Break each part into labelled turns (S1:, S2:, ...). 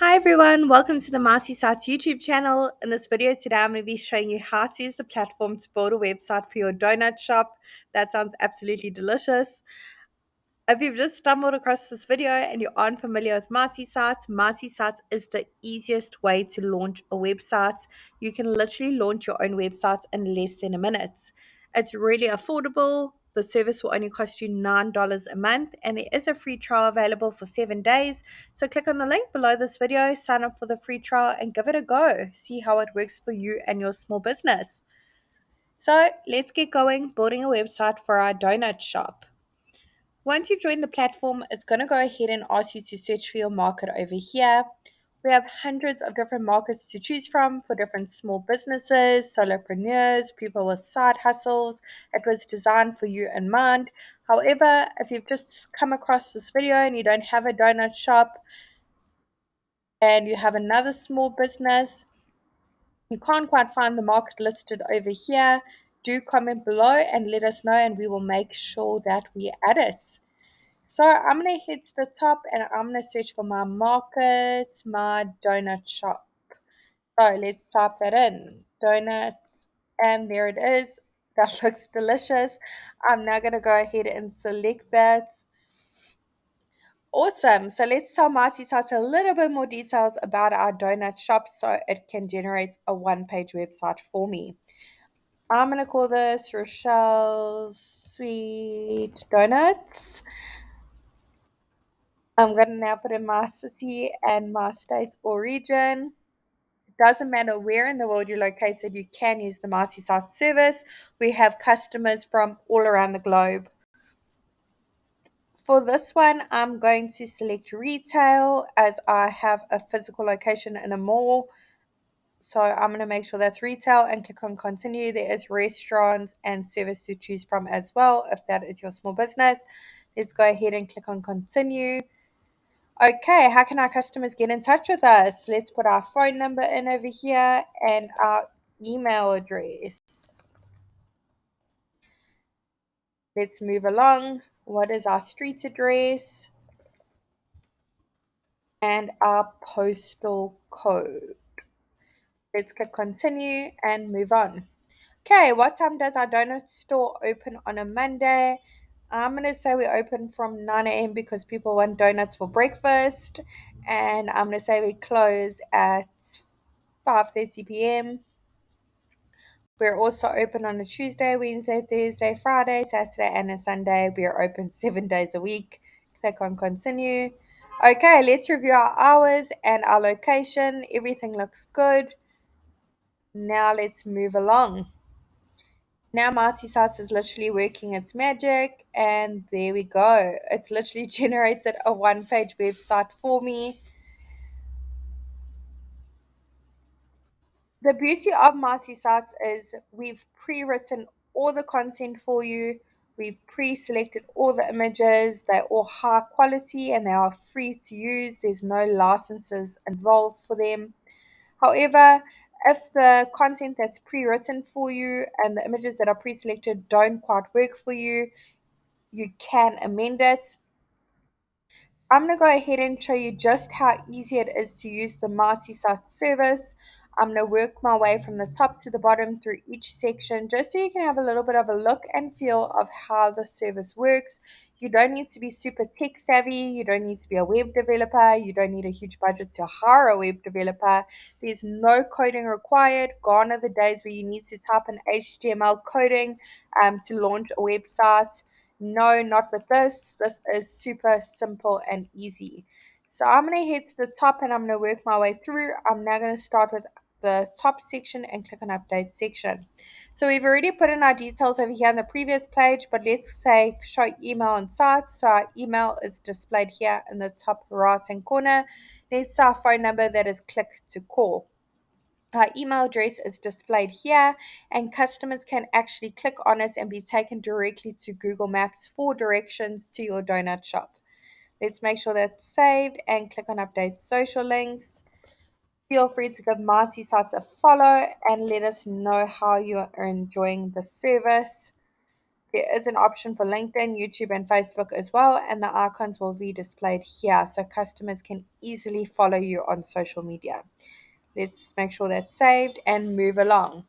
S1: Hi everyone, welcome to the Marty Sites YouTube channel. In this video today, I'm going to be showing you how to use the platform to build a website for your donut shop. That sounds absolutely delicious. If you've just stumbled across this video and you aren't familiar with Marty Sites is the easiest way to launch a website. You can literally launch your own website in less than a minute. It's really affordable. The service will only cost you $9 a month, and there is a free trial available for 7 days. So click on the link below this video, sign up for the free trial, and give it a go. See how it works for you and your small business. So let's get going building a website for our donut shop. Once you've joined the platform, it's going to go ahead and ask you to search for your market over here. We have hundreds of different markets to choose from for different small businesses, solopreneurs, people with side hustles. It was designed for you in mind. However, if you've just come across this video and you don't have a donut shop and you have another small business, you can't quite find the market listed over here, do comment below and let us know, and we will make sure that we add it. So I'm going to head to the top and I'm going to search for my market, my donut shop. So let's type that in, donuts, and there it is. That looks delicious. I'm now going to go ahead and select that. Awesome. So let's tell Marty Sites a little bit more details about our donut shop so it can generate a one-page website for me. I'm going to call this Rochelle's Sweet Donuts. I'm going to now put in my city and my state or region. It doesn't matter where in the world you're located, you can use the Marty Site service. We have customers from all around the globe. For this one, I'm going to select retail as I have a physical location in a mall. So I'm going to make sure that's retail and click on continue. There is restaurants and service to choose from as well if that is your small business. Let's go ahead and click on continue. Okay, how can our customers get in touch with us? Let's put our phone number in over here and our email address. Let's move along. What is our street address? And our postal code. Let's click continue and move on. Okay, what time does our donut store open on a Monday? I'm going to say we open from 9 a.m. because people want donuts for breakfast. And I'm going to say we close at 5:30 p.m. We're also open on a Tuesday, Wednesday, Thursday, Friday, Saturday, and a Sunday. We are open 7 days a week. Click on continue. Okay, let's review our hours and our location. Everything looks good. Now let's move along. Now Marty Sites is literally working its magic, and there we go. It's literally generated a one-page website for me. The beauty of Marty Sites is we've pre-written all the content for you. We've pre-selected all the images. They're all high quality and they are free to use. There's no licenses involved for them. However, if the content that's pre-written for you and the images that are pre-selected don't quite work for you, you can amend it. I'm going to go ahead and show you just how easy it is to use the Marty Site service. I'm going to work my way from the top to the bottom through each section just so you can have a little bit of a look and feel of how the service works. You don't need to be super tech savvy. You don't need to be a web developer. You don't need a huge budget to hire a web developer. There's no coding required. Gone are the days where you need to type in HTML coding to launch a website. No, not with this. This is super simple and easy. So I'm going to head to the top and I'm going to work my way through. I'm now going to start with the top section and click on update section. So we've already put in our details over here on the previous page, but let's say show email and sites. So our email is displayed here in the top right hand corner. Next to our phone number, that is click to call. Our email address is displayed here, and customers can actually click on it and be taken directly to Google Maps for directions to your donut shop. Let's make sure that's saved and click on update social links. Feel free to give Marty Sites a follow and let us know how you are enjoying the service. There is an option for LinkedIn, YouTube, and Facebook as well, and the icons will be displayed here so customers can easily follow you on social media. Let's make sure that's saved and move along.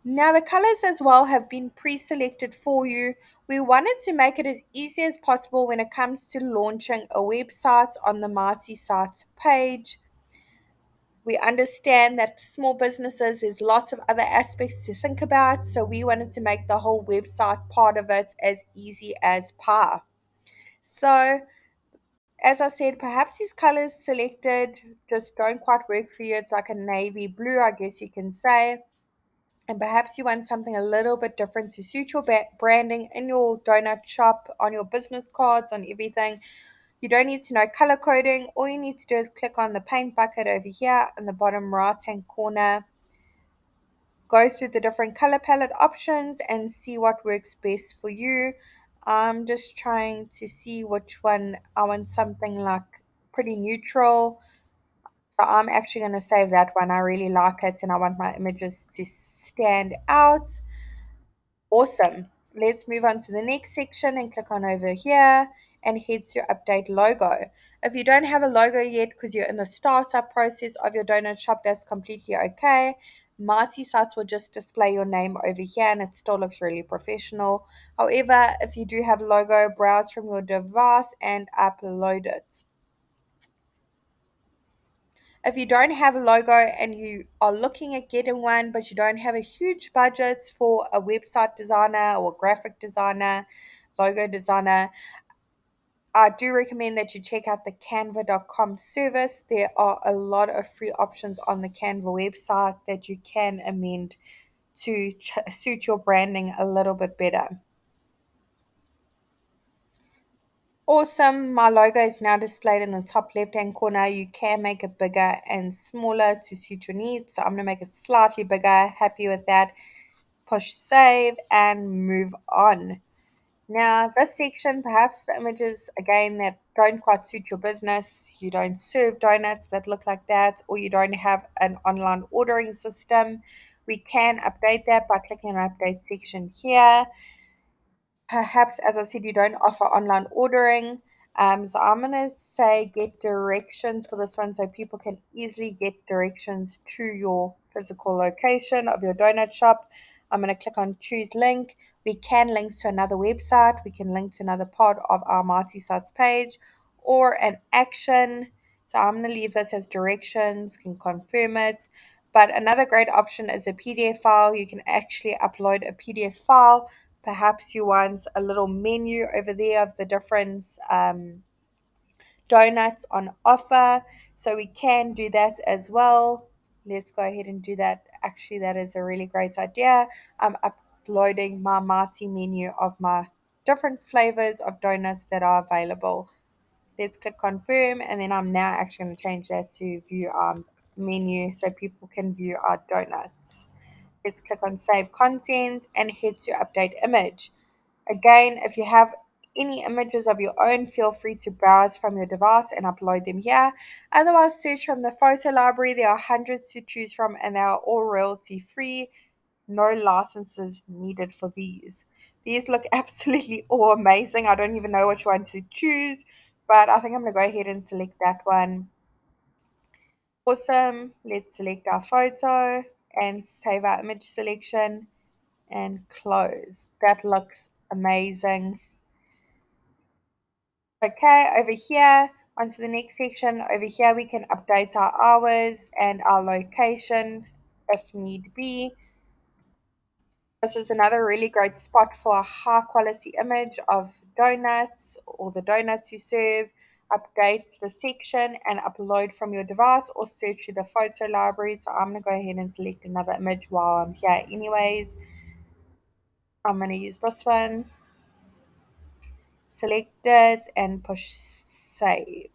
S1: Now the colors as well have been pre-selected for you. We wanted to make it as easy as possible when it comes to launching a website on the Marty Sites page. We understand that small businesses, there's lots of other aspects to think about, so we wanted to make the whole website part of it as easy as pie. So, as I said, perhaps these colors selected just don't quite work for you. It's like a navy blue, I guess you can say. And perhaps you want something a little bit different to suit your branding in your donut shop, on your business cards, on everything. You don't need to know color coding. All you need to do is click on the paint bucket over here in the bottom right hand corner, go through the different color palette options and see what works best for you. I'm just trying to see which one I want, something like pretty neutral. So I'm actually going to save that one. I really like it and I want my images to stand out. Awesome. Let's move on to the next section and click on over here and head to update logo. If you don't have a logo yet because you're in the startup process of your donut shop, that's completely okay. Marty Sites will just display your name over here and it still looks really professional. However, if you do have a logo, browse from your device and upload it. If you don't have a logo and you are looking at getting one, but you don't have a huge budget for a website designer or graphic designer, logo designer, I do recommend that you check out the canva.com service. There are a lot of free options on the Canva website that you can amend to suit your branding a little bit better. Awesome. My logo is now displayed in the top left hand corner. You can make it bigger and smaller to suit your needs. So I'm going to make it slightly bigger. Happy with that. Push save and move on. Now, this section, perhaps the images again that don't quite suit your business, you don't serve donuts that look like that, or you don't have an online ordering system, we can update that by clicking on update section here. Perhaps, as I said, you don't offer online ordering. So I'm going to say get directions for this one so people can easily get directions to your physical location of your donut shop. I'm going to click on choose link. We can link to another website. We can link to another part of our Marty Sites page or an action. So I'm going to leave this as directions, can confirm it. But another great option is a PDF file. You can actually upload a PDF file. Perhaps you want a little menu over there of the different donuts on offer. So we can do that as well. Let's go ahead and do that. Actually, that is a really great idea. I'm uploading my Marty menu of my different flavors of donuts that are available. Let's click confirm, and then I'm now actually going to change that to view our menu so people can view our donuts. Let's click on save content and head to update image. Again, if you have any images of your own, feel free to browse from your device and upload them here. Otherwise, search from the photo library. There are hundreds to choose from and they are all royalty free. No licenses needed for these. These look absolutely all amazing. I don't even know which one to choose, but I think I'm going to go ahead and select that one. Awesome. Let's select our photo and save our image selection and close. That looks amazing. Okay, over here, onto the next section. Over here, we can update our hours and our location if need be. This is another really great spot for a high quality image of donuts or the donuts you serve. Update the section and upload from your device or search through the photo library. So I'm going to go ahead and select another image while I'm here anyways. I'm going to use this one. Select it and push save.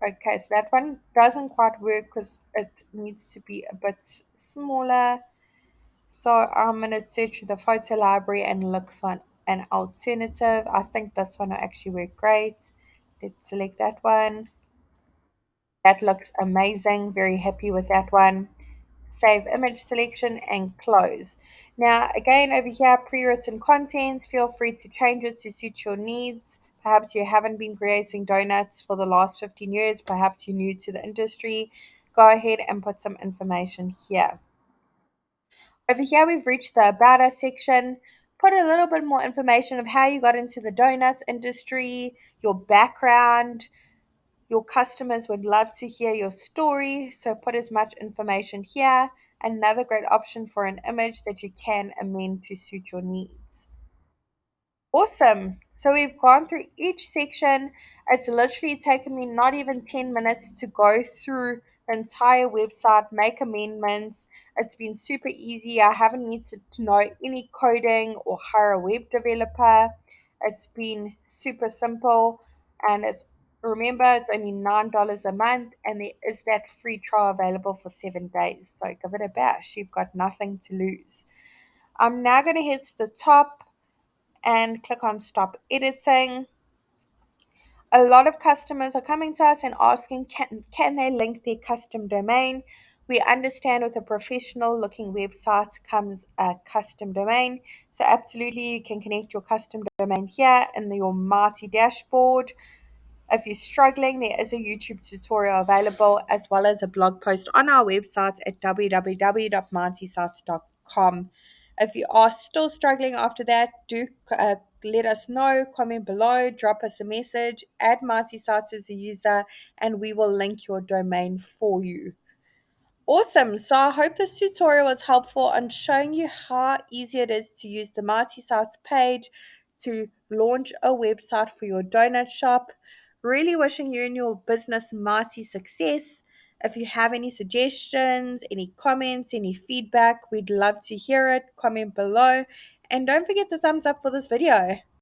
S1: Okay, so that one doesn't quite work because it needs to be a bit smaller. So I'm going to search through the photo library and look for an alternative. I think this one will actually work great. Let's select that one. That looks amazing. Very happy with that one. save image selection, and close. Now, again, over here, pre-written content, feel free to change it to suit your needs. Perhaps you haven't been creating donuts for the last 15 years, perhaps you're new to the industry. Go ahead and put some information here. Over here, we've reached the About Us section. Put a little bit more information of how you got into the donuts industry, your background. Your customers would love to hear your story, so put as much information here. Another great option for an image that you can amend to suit your needs. Awesome. So we've gone through each section. It's literally taken me not even 10 minutes to go through the entire website, make amendments. It's been super easy. I haven't needed to know any coding or hire a web developer. It's been super simple, and it's remember it's only $9 a month, and there is that free trial available for 7 days. So give it a bash. You've got nothing to lose. I'm now going to head to the top and click on stop editing. A lot of customers are coming to us and asking, can they link their custom domain? We understand with a professional looking website comes a custom domain. So absolutely you can connect your custom domain here in your Marti dashboard. If you're struggling, there is a YouTube tutorial available as well as a blog post on our website at www.martisites.com. If you are still struggling after that, do let us know, comment below, drop us a message, add Marty Sites as a user, and we will link your domain for you. Awesome. So I hope this tutorial was helpful on showing you how easy it is to use the Marty Sites page to launch a website for your donut shop. Really wishing you and your business Marty success. If you have any suggestions, any comments, any feedback, we'd love to hear it. Comment below. And don't forget the thumbs up for this video.